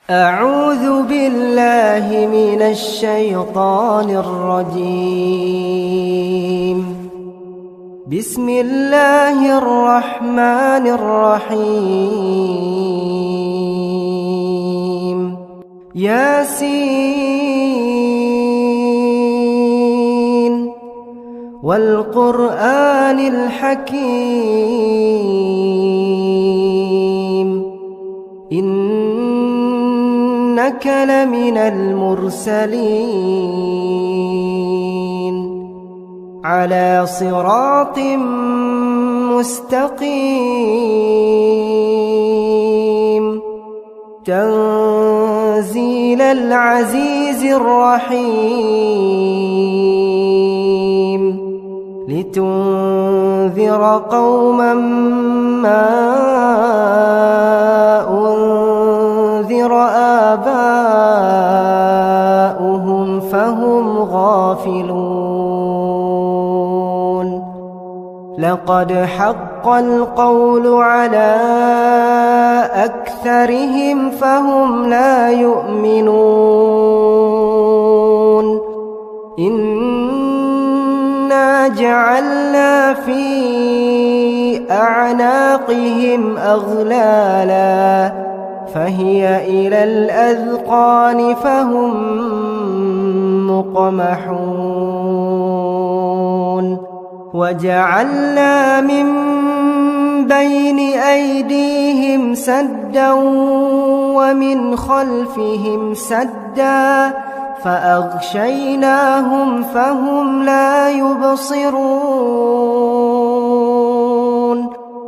أعوذ بالله من الشيطان الرجيم. بسم الله الرحمن الرحيم. ياسين والقرآن الحكيم إنك لمن المرسلين على صراط مستقيم تنزيل العزيز الرحيم لتنذر قوما ما أنذر آباؤهم فهم غافلون. لقد حق القول على أكثرهم فهم لا يؤمنون. إنا جعلنا في أعناقهم أغلالا فهي إلى الأذقان فهم مقمحون. وجعلنا من بين أيديهم سدا ومن خلفهم سدا فأغشيناهم فهم لا يبصرون.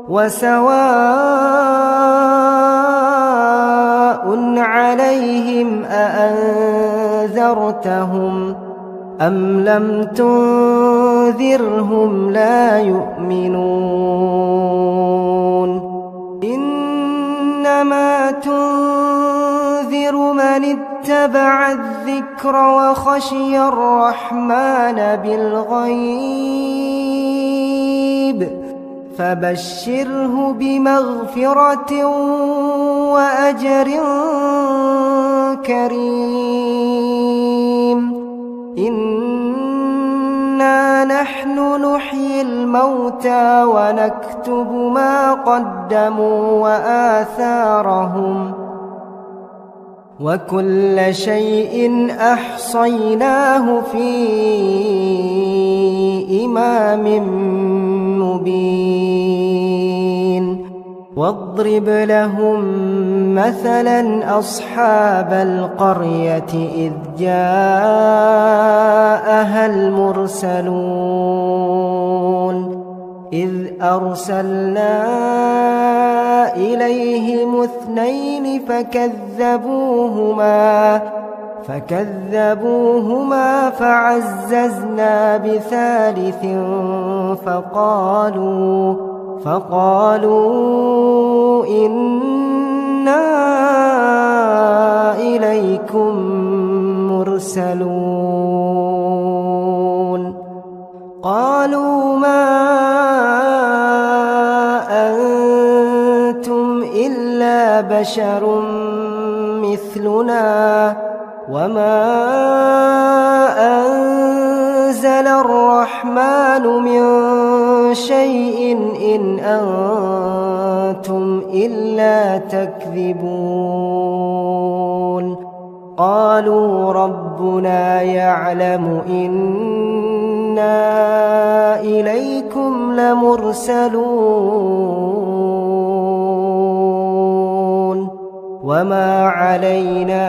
وسواء عليهم أأنذرتهم أم لم تنذرهم لا يؤمنون. إنما تنذر من اتبع الذكر وخشي الرحمن بالغيب فبشره بمغفرة وأجر كريم. إنا نحن نحيي الموتى ونكتب ما قدموا وآثارهم وكل شيء أحصيناه في إمام مبين. واضرب لهم مثلا أصحاب القرية إذ جاءها المرسلون إذ أرسلنا إليهم اثنين فكذبوهما فعززنا بثالث فقالوا إنا إليكم مرسلون. قالوا ما أنتم إلا بشر مثلنا وما أنزل الرحمن من شيء إن أنتم إلا تكذبون. قالوا ربنا يعلم إنا إليكم لمرسلون وما علينا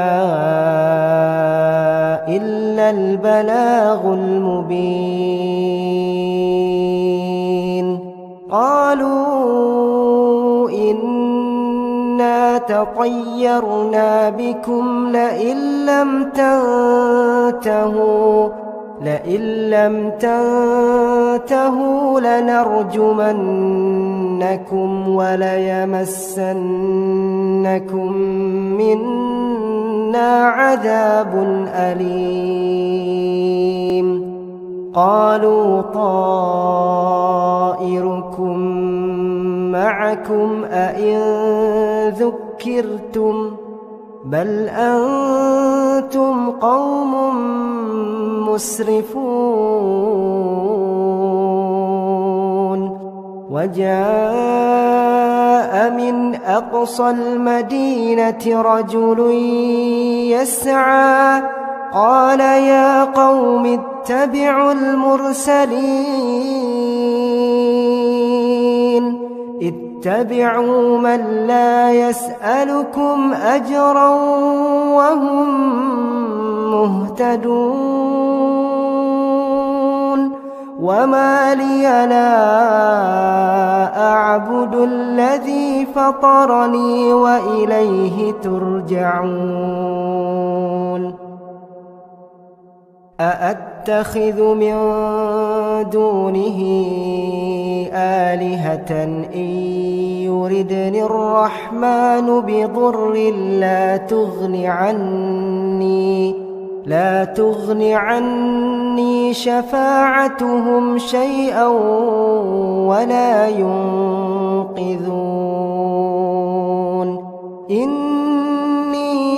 إلا البلاغ المبين. قالوا إنا تطيرنا بكم لئن لم تنتهوا لنرجمنكم وليمسنكم منا عذاب أليم. قالوا طائركم معكم أئن ذكرتم بل أنتم قوم مسرفون وجاء من أقصى المدينة رجل يسعى قال يا قوم اتبعوا المرسلين اتبعوا من لا يسألكم أجرا وهم مهتدون وما لي لا أعبد الذي فطرني وإليه ترجعون أأتخذ من دونه آلهة إن يردني الرحمن بضر لا تغن عني شفاعتهم شيئا ولا ينقذون إني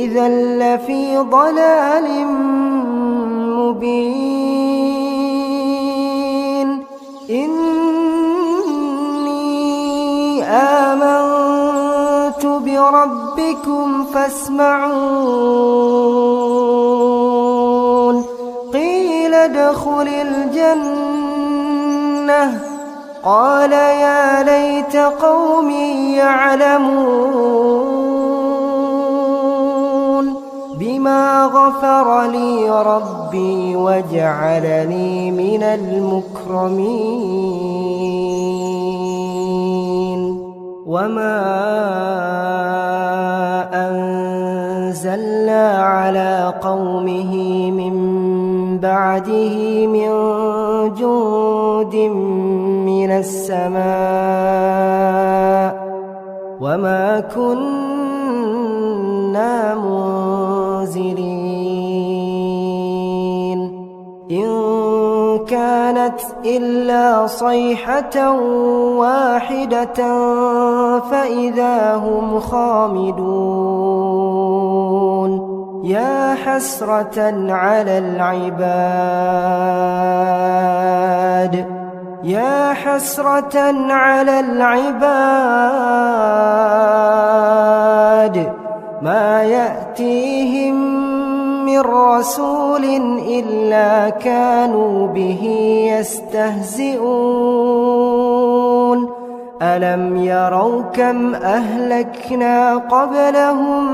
إذا لفي ضلال مبين إني آمنت بربكم فاسمعون قيل ادخل الجنة قال يا ليت قومي يعلمون بما غفر لي ربي وجعلني من المكرمين وما أنزلنا على قومه من بعده من جند من السماء وما كنا منزلين إن كانت إلا صيحة واحدة فإذا هم خامدون يا حسرة على العباد ما يأتيهم من رسول إلا كانوا به يستهزئون ألم يروا كم أهلكنا قبلهم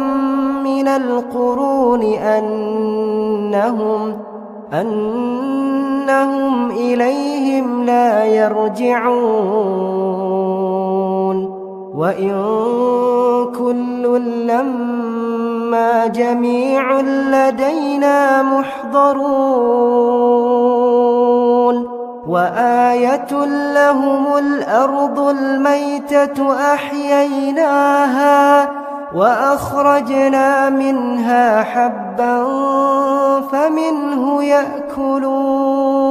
من القرون أنهم إليهم لا يرجعون وإن كل لما جميع لدينا محضرون وآية لهم الأرض الميتة أحييناها وأخرجنا منها حبا فمنه يأكلون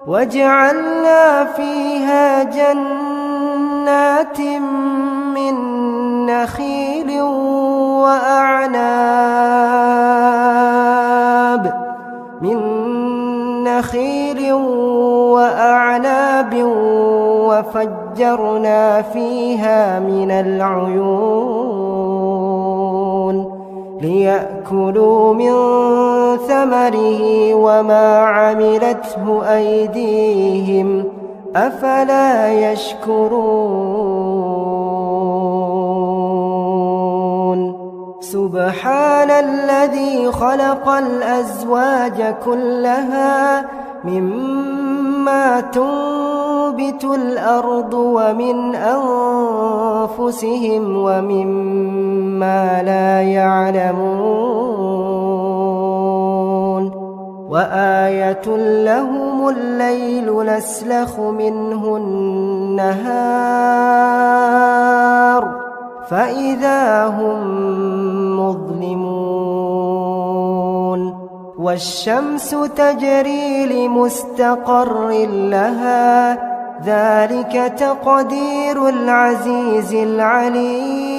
وجعلنا فيها جنات من نخيل وأعناب وفجرنا فيها من العيون ليأكلوا من ثمره وما عملته أيديهم أفلا يشكرون سبحان الذي خلق الأزواج كلها مما تنبت الأرض ومن أنفسهم ومما لا يعلمون وآية لهم الليل نسلخ منه النهار فإذا هم مظلمون والشمس تجري لمستقر لها ذلك تقدير العزيز العليم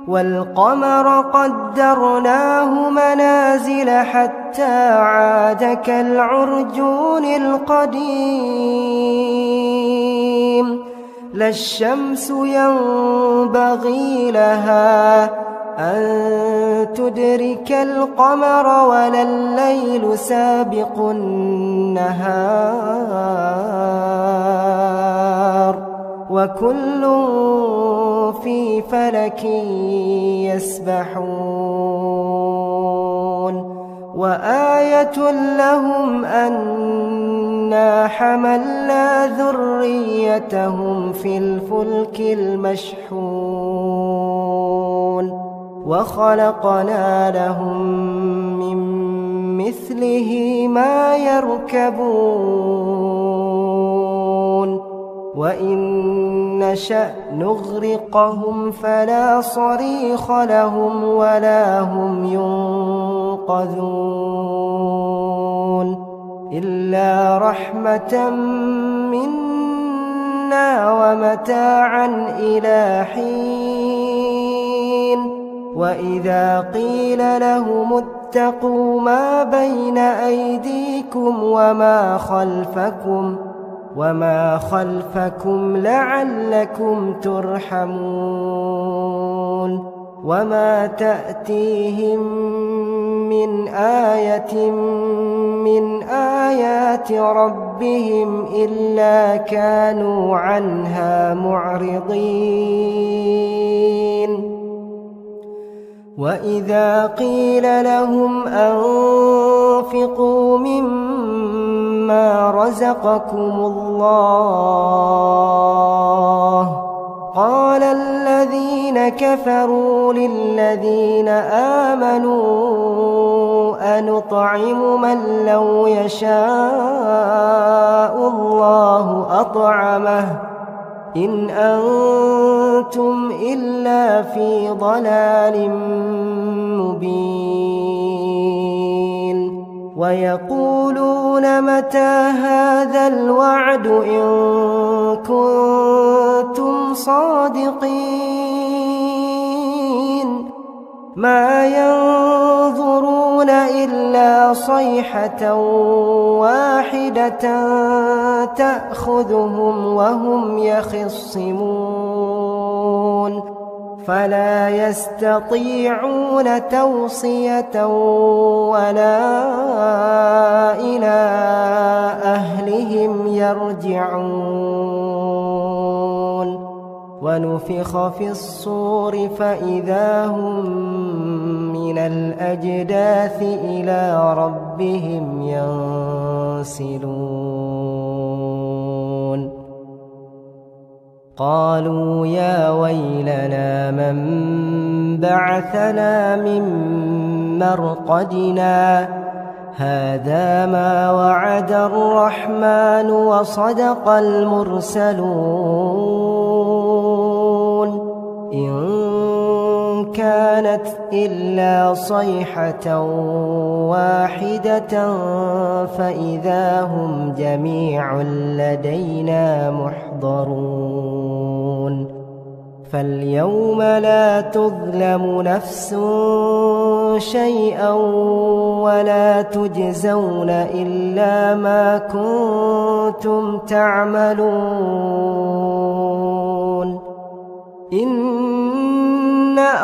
والقمر قدرناه منازل حتى عاد كالعرجون القديم لا الشمس ينبغي لها أن تدرك القمر ولا الليل سابق النهار وكل في فلك يسبحون وآية لهم أنا حملنا ذريتهم في الفلك المشحون وخلقنا لهم من مثله ما يركبون وإن نشأ نغرقهم فلا صريخ لهم ولا هم ينقذون إلا رحمة منا ومتاعا إلى حين وإذا قيل لهم اتقوا ما بين أيديكم وما خلفكم لعلكم ترحمون وما تأتيهم من آية من آيات ربهم إلا كانوا عنها معرضين وإذا قيل لهم أنفقوا مما رزقكم الله قال الذين كفروا للذين آمنوا أنطعم من لو يشاء الله أطعمه إن أنتم إلا في ضلال مبين ويقولون متى هذا الوعد إن كنتم صادقين ما ينظرون إلا صيحة واحدة تأخذهم وهم يخصمون فلا يستطيعون توصية ولا إلى أهلهم يرجعون ونفخ في الصور فإذا هم من الأجداث إلى ربهم ينسلون قالوا يا ويلنا من بعثنا من مرقدنا هذا ما وعد الرحمن وصدق المرسلون إن كانت إلا صيحة واحدة فإذا هم جميع لدينا محضرون فاليوم لا تظلم نفس شيئا ولا تجزون إلا ما كنتم تعملون إن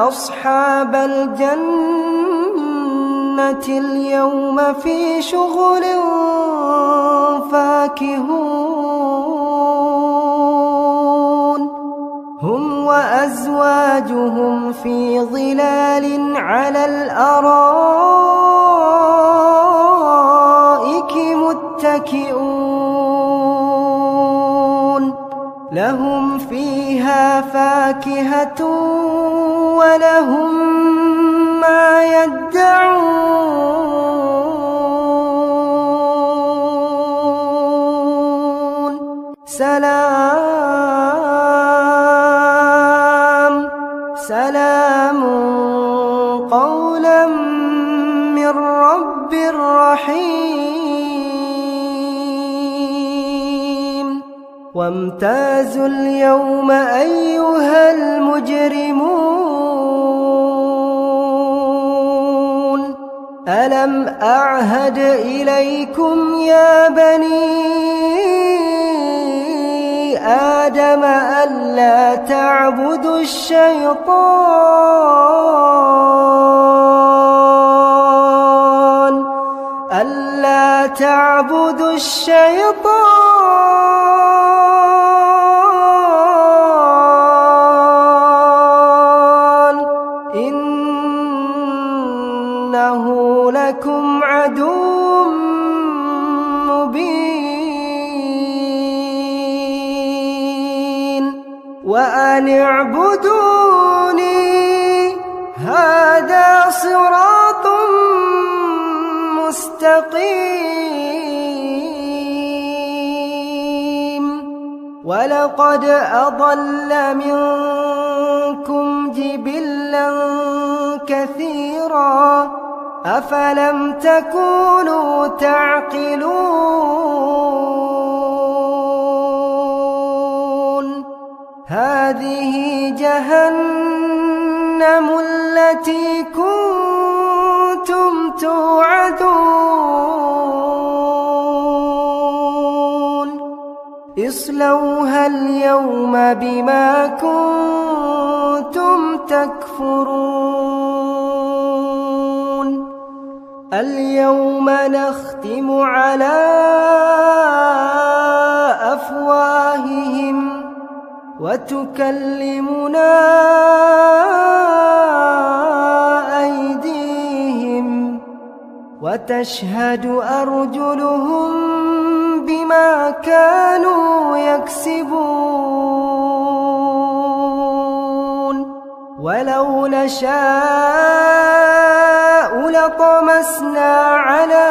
أصحاب الجنة اليوم في شغل فاكهون هم وأزواجهم في ظلال على الأرائك متكئون لهم فيها فاكهة ولهم ما يدعون سلام قولا من رب رحيم وامتازوا اليوم أيها المجرمون ألم أعهد إليكم يا بني آدم ألا تعبدوا الشيطان إنه لكم عدو مبين وأن اعبدوني هذا صراط مستقيم ولقد أضل منكم جبلا كثيرا أفلم تكونوا تعقلون هذه جهنم التي كنتم توعدون اصلوها اليوم بما كنتم تكفرون اليوم نختم على أفواههم وتكلمنا أيديهم وتشهد أرجلهم بما كانوا يكسبون ولو نشاء لطمسنا على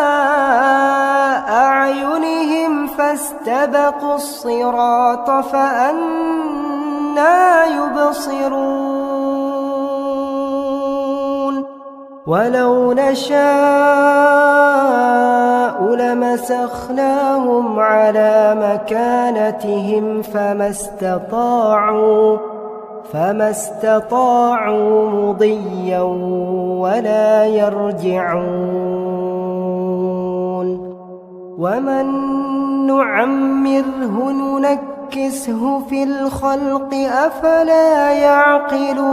أعينهم فاستبقوا الصراط فأنى يبصرون ولو نشاء لمسخناهم على مكانتهم فما استطاعوا مضيا ولا يرجعون ومن نعمره ننكسه في الخلق أفلا يعقلون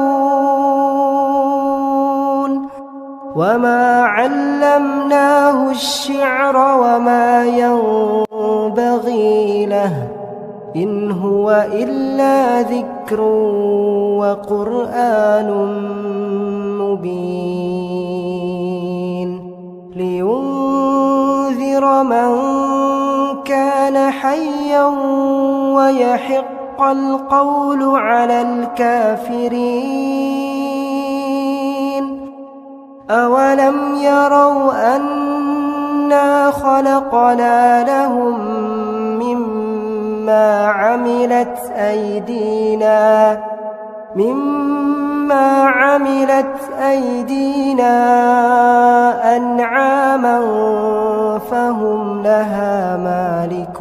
وما علمناه الشعر وما ينبغي له إن هو إلا ذكر وقرآن مبين لينذر من كان حيا ويحق القول على الكافرين أولم يروا أنا خلقنا لهم مما عملت أيدينا أنعاما فهم لها مالكون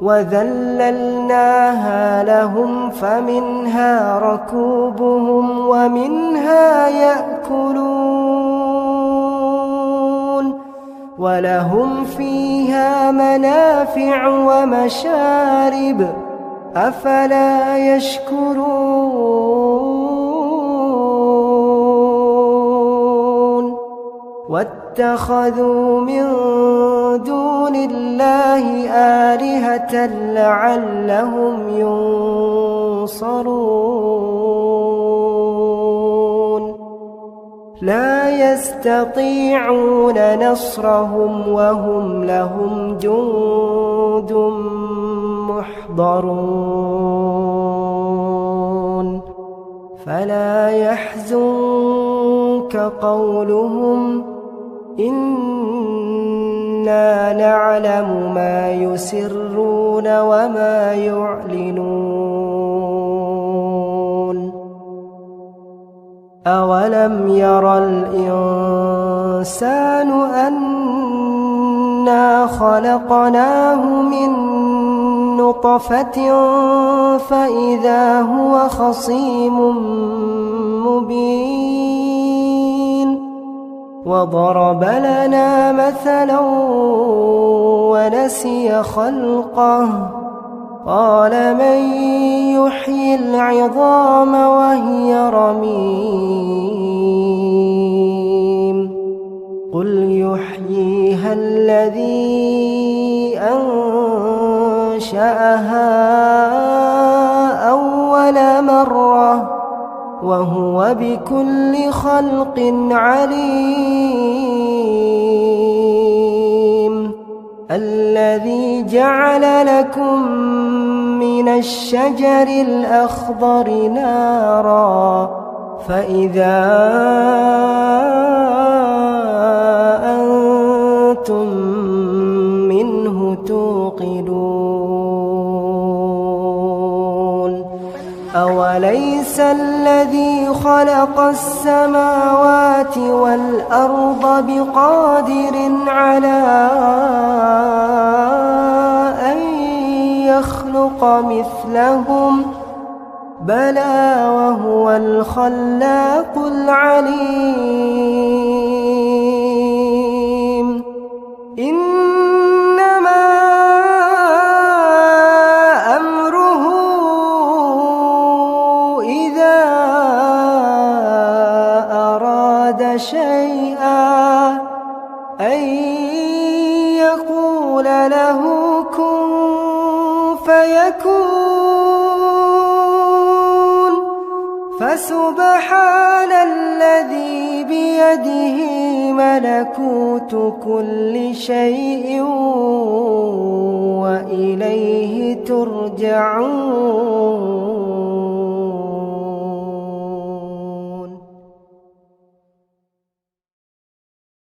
وذللناها لهم فمنها ركوبهم ومنها يأكلون ولهم فيها منافع ومشارب أفلا يشكرون واتخذوا من دون الله آلهة لعلهم ينصرون لا يستطيعون نصرهم وهم لهم جند محضرون فلا يحزنك قولهم إنا نعلم ما يسرون وما يعلنون أولم ير الإنسان أنا خلقناه من نطفة أمشاج نبتليه فجعلناه سميعا بصيرا أولم ير الإنسان أنا خلقناه من نطفة أمشاج نبتليه فجعلناه سميعا بصيرا أولم ير الإنسان أنا خلقناه من نطفة أمشاج نبتليه فجعلناه سميعا بصيرا إنا خلقناه من نطفة فإذا هو خصيم مبين وضرب لنا مثلا ونسي خلقه قال من يحيي العظام وهي رميم قل يحييها الذي أنشأها أول مرة وهو بكل خلق عليم الذي جعل لكم من الشجر الأخضر نارا فإذا أنتم منه توقدون أوليس الذي خلق السماوات والأرض بقادر على أن يخلق مثلهم بلى وهو الخلاق العليم إنما أمره إذا أراد شيئا أن يقول له كن فيكون فسبحان الذي بيده ملكوت كل شيء وإليه ترجعون.